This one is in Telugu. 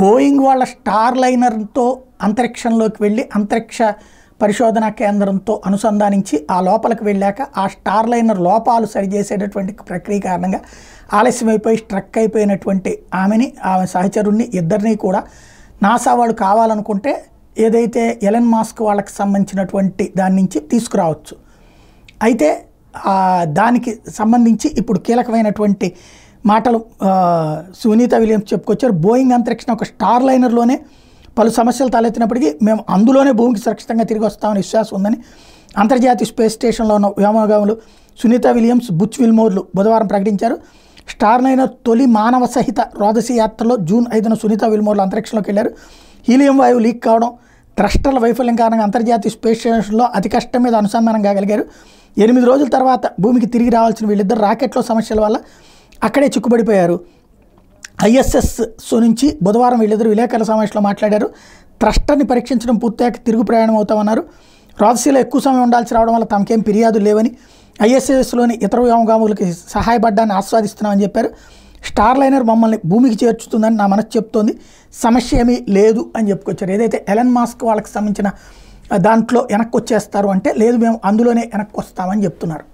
బోయింగ్ వాళ్ళ స్టార్ లైనర్తో అంతరిక్షంలోకి వెళ్ళి అంతరిక్ష పరిశోధనా కేంద్రంతో అనుసంధానించి ఆ లోపలికి వెళ్ళాక ఆ స్టార్ లైనర్ లోపాలు సరిచేసేటటువంటి ప్రక్రియ కారణంగా ఆలస్యమైపోయి స్ట్రక్ అయిపోయినటువంటి ఆమె సహచరుణ్ణి ఇద్దరిని కూడా నాసా వాళ్ళు కావాలనుకుంటే ఏదైతే ఎలన్ మాస్క్ వాళ్ళకి సంబంధించినటువంటి దాని నుంచి తీసుకురావచ్చు. అయితే దానికి సంబంధించి ఇప్పుడు కీలకమైనటువంటి మాటలు సునీత విలియమ్స్ చెప్పుకొచ్చారు. బోయింగ్ అంతరిక్షణ ఒక స్టార్ లైనర్లోనే పలు సమస్యలు తలెత్తినప్పటికీ మేము అందులోనే భూమికి సురక్షితంగా తిరిగి వస్తామని విశ్వాసం ఉందని అంతర్జాతీయ స్పేస్ స్టేషన్లో ఉన్న వ్యోమగాములు సునీత విలియమ్స్, బుచ్ విల్మోర్లు బుధవారం ప్రకటించారు. స్టార్ లైనర్ తొలి మానవ సహిత రోదసీ యాత్రలో జూన్ 5న సునీత విల్మోర్లు అంతరిక్షంలోకి వెళ్ళారు. హీలియం వాయువు లీక్ కావడం, థ్రస్టర్ల వైఫల్యం కారణంగా అంతర్జాతీయ స్పేస్ స్టేషన్లో అతి కష్టం మీద అనుసంధానం కాగలిగారు. 8 రోజుల తర్వాత భూమికి తిరిగి రావాల్సిన వీళ్ళిద్దరు రాకెట్లో సమస్యల వల్ల అక్కడే చిక్కుబడిపోయారు. ISS నుంచి బుధవారం వీళ్ళిద్దరు విలేకరుల సమావేశంలో మాట్లాడారు. థ్రస్టర్ని పరీక్షించడం పూర్తయ్యాక తిరుగు ప్రయాణం అవుతామన్నారు. రోదసీలో ఎక్కువ సమయం ఉండాల్సి రావడం వల్ల తమకేం ఫిర్యాదులు లేవని, ISSలోని ఇతర వ్యోమగాములకి సహాయపడ్డాన్ని ఆస్వాదిస్తున్నామని చెప్పారు. స్టార్ లైనర్ మమ్మల్ని భూమికి చేర్చుతుందని నా మనసు చెప్తోంది, సమస్య ఏమీ లేదు అని చెప్పుకొచ్చారు. ఏదైతే ఎలన్ మాస్క్ వాళ్ళకి సంబంధించిన దాంట్లో వెనక్కి వచ్చేస్తారు అంటే లేదు, మేము అందులోనే వెనక్కి వస్తామని చెప్తున్నారు.